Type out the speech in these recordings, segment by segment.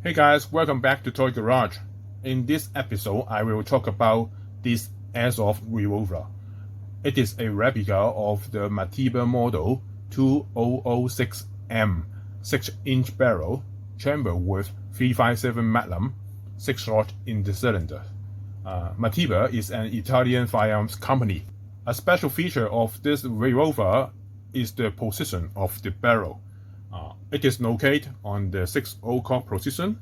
Hey guys, welcome back to Toy Garage. In this episode, I will talk about this Airsoft Revolver. It is a replica of the Mateba model 2006M 6-inch barrel, chamber with 357 Magnum, 6 shot in the cylinder. Mateba is an Italian firearms company. A special feature of this revolver is the position of the barrel. It is located on the 6 o'clock position,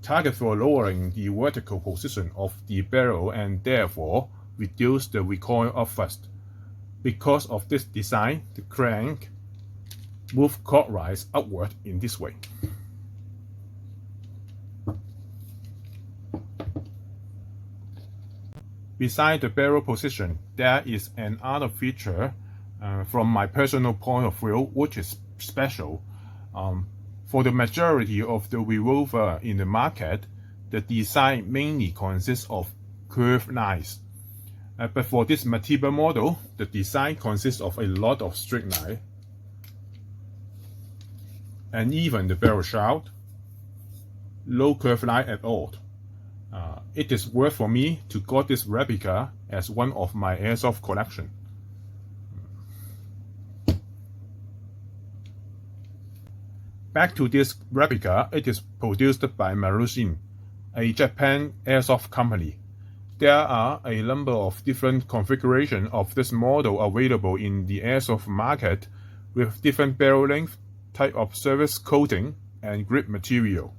target for lowering the vertical position of the barrel and therefore reduce the recoil of thrust. Because of this design, the crank moves clockwise upward in this way. Beside the barrel position, there is another feature from my personal point of view, which is special. For the majority of the revolver in the market, the design mainly consists of curved lines. But for this Mateba model, the design consists of a lot of straight lines. And even the barrel shaft, no curved line at all. It is worth for me to got this replica as one of my airsoft collection. Back to this replica, it is produced by Marushin, a Japan airsoft company. There are a number of different configurations of this model available in the airsoft market with different barrel length, type of surface coating, and grip material.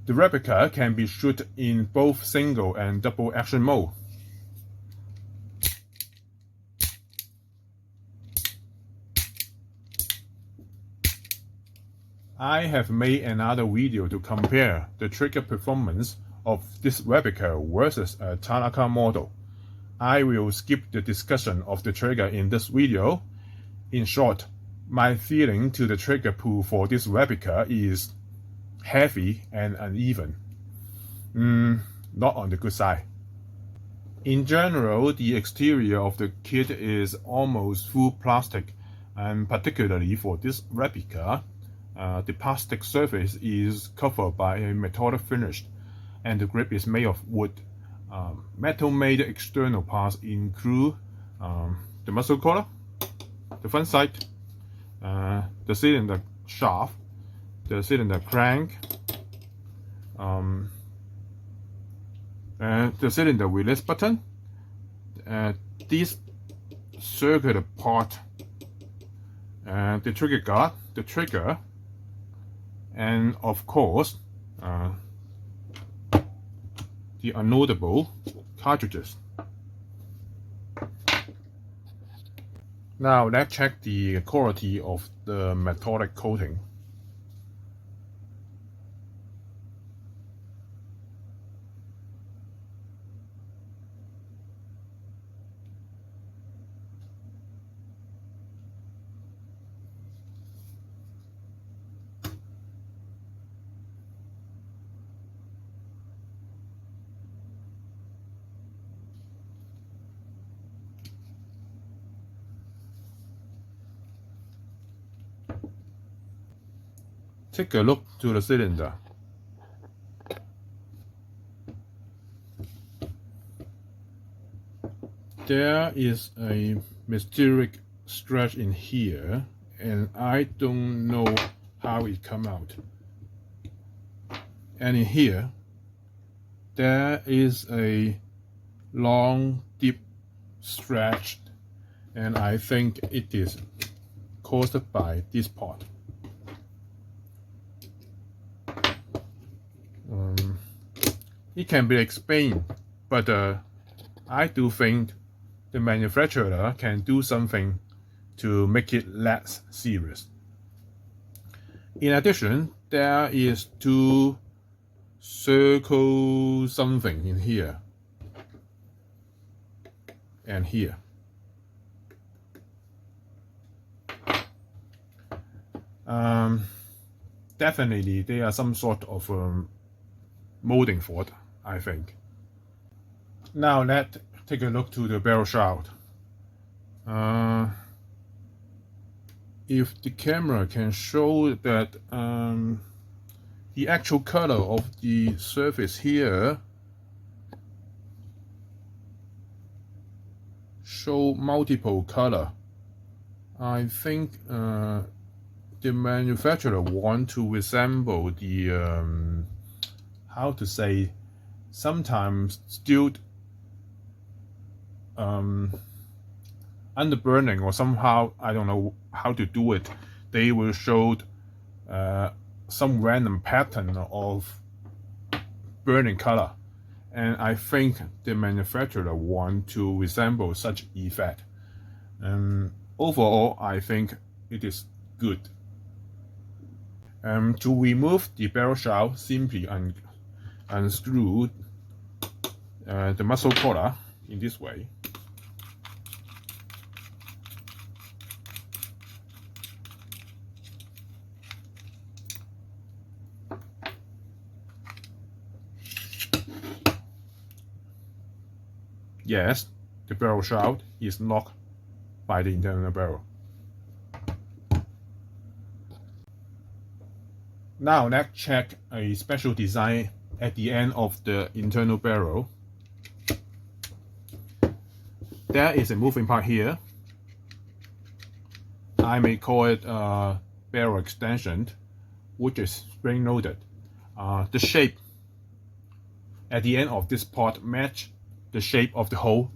The replica can be shot in both single and double action mode. I have made another video to compare the trigger performance of this replica versus a Tanaka model. I will skip the discussion of the trigger in this video. In short, my feeling to the trigger pull for this replica is heavy and uneven. Not on the good side. In general, the exterior of the kit is almost full plastic, and particularly for this replica, the plastic surface is covered by a metallic finish, and the grip is made of wood. Metal-made external parts include the muzzle collar, the front sight, the cylinder shaft, the cylinder crank, and the cylinder release button, this circular part, the trigger guard, the trigger, and of course the unloadable cartridges. Now let's check the quality of the metallic coating. Take a look to the cylinder. There is a mysterious scratch in here, and I don't know how it come out. And in here, there is a long, deep scratch, and I think it is caused by this part. It can be explained, but I do think the manufacturer can do something to make it less serious. In addition, there is two circle something in here and here. Definitely there are some sort of molding fault, I think. Now let's take a look to the barrel shaft. if the camera can show that the actual color of the surface here show multiple color, I think the manufacturer want to resemble the how to say, sometimes still under burning or somehow, I don't know how to do it, they will show some random pattern of burning color, and I think the manufacturer want to resemble such effect. Overall, I think it is good. To remove the barrel shroud, simply unscrew the muzzle collar in this way. Yes, the barrel shroud is locked by the internal barrel. Now let's check a special design at the end of the internal barrel. There is a moving part here. I may call it a barrel extension, which is spring-loaded. The shape at the end of this part match the shape of the hole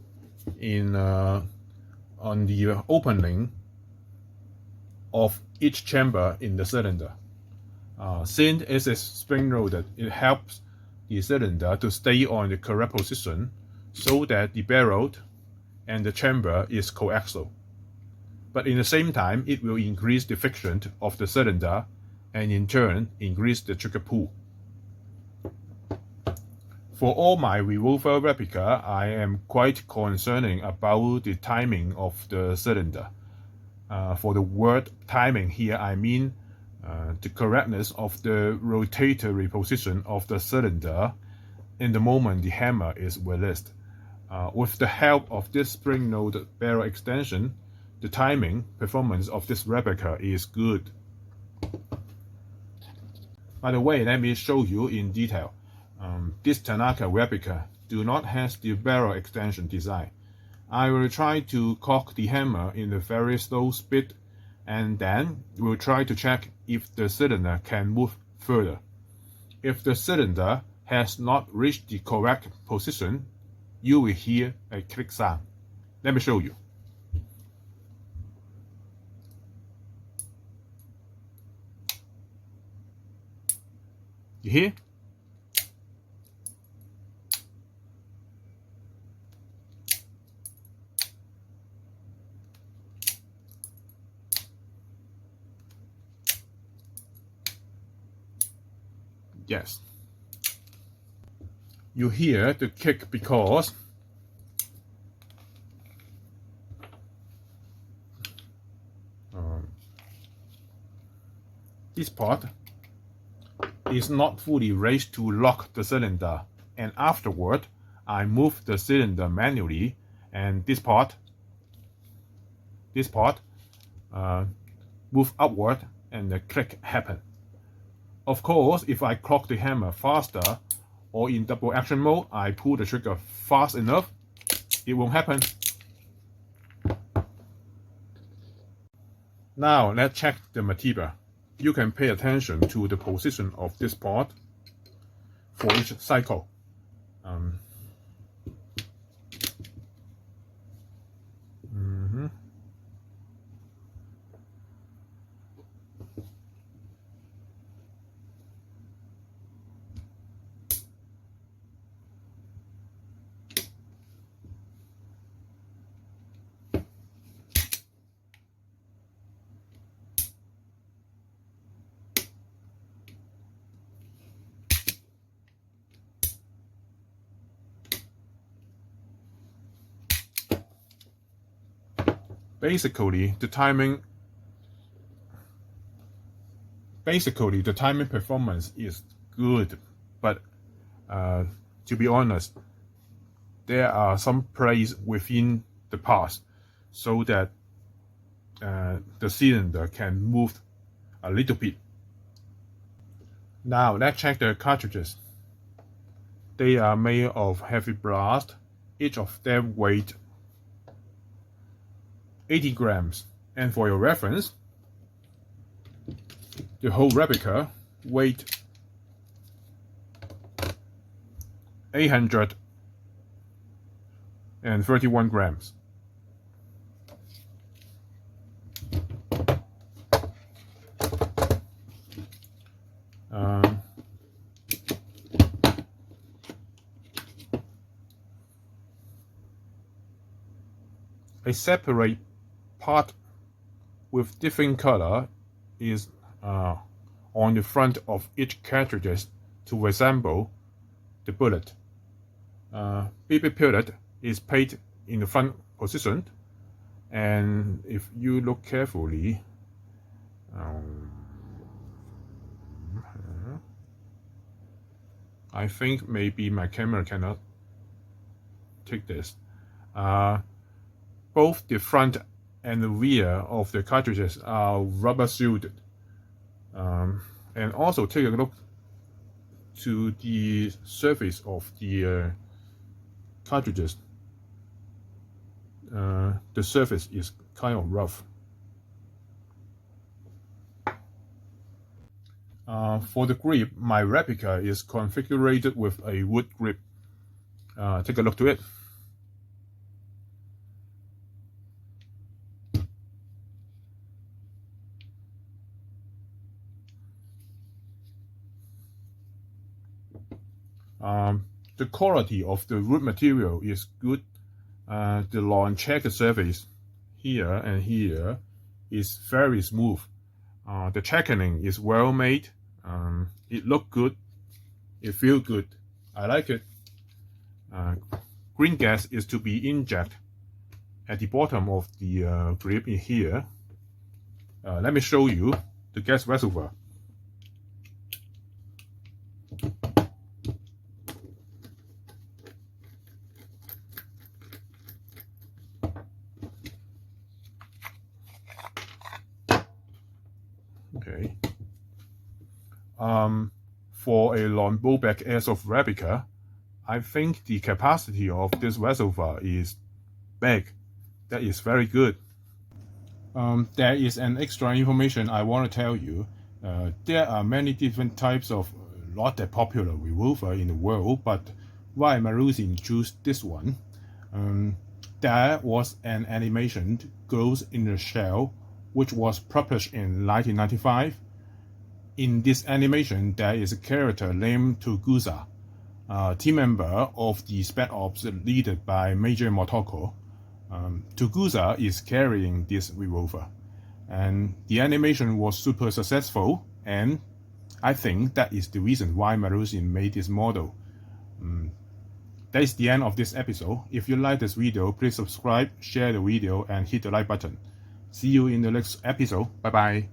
in on the opening of each chamber in the cylinder. Since it is spring-loaded, it helps the cylinder to stay on the correct position so that the barrel and the chamber is coaxial. But in the same time, it will increase the friction of the cylinder and in turn increase the trigger pull. For all my revolver replica, I am quite concerning about the timing of the cylinder. For the word timing here, I mean the correctness of the rotatory position of the cylinder in the moment the hammer is released. With the help of this spring-loaded barrel extension, the timing performance of this replica is good. By the way, let me show you in detail. This Tanaka replica do not have the barrel extension design. I will try to cock the hammer in a very slow speed, and then we'll try to check if the cylinder can move further. If the cylinder has not reached the correct position, you will hear a click sound. Let me show you. You hear? Yes. You hear the kick because this part is not fully raised to lock the cylinder, and afterward I move the cylinder manually, and this part move upward and the click happen. Of course, if I cock the hammer faster or in double action mode, I pull the trigger fast enough, it won't happen. Now let's check the Mateba. You can pay attention to the position of this part for each cycle. Basically, the timing performance is good, but to be honest, there are some plays within the past, so that the cylinder can move a little bit. Now let's check the cartridges. They are made of heavy brass. Each of them weight 80 grams. And for your reference, the whole replica weight 831 grams. A separate part with different color is on the front of each cartridge to resemble the bullet. BB pellet is placed in the front position, and if you look carefully, I think maybe my camera cannot take this. Both the front and the rear of the cartridges are rubber sealed. And also take a look to the surface of the cartridges. The surface is kind of rough. For the grip, my replica is configured with a wood grip. Take a look to it. The quality of the wood material is good. The long check surface here and here is very smooth. The checking is well made. It looks good. It feels good. I like it. Green gas is to be injected at the bottom of the grip in here. Let me show you the gas reservoir. Okay. For a long bowback Airsoft Replica, I think the capacity of this reservoir is big. That is very good. There is an extra information I want to tell you. There are many different types of not that popular revolver in the world, but why Marushin chose this one? There was an animation, Ghost in the Shell, which was published in 1995. In this animation, there is a character named Togusa, a team member of the Spec Ops led by Major Motoko. Togusa is carrying this revolver, and the animation was super successful, and I think that is the reason why Marushin made this model. That is the end of this episode. If you like this video, please subscribe, share the video, and hit the like button. See you in the next episode. Bye bye.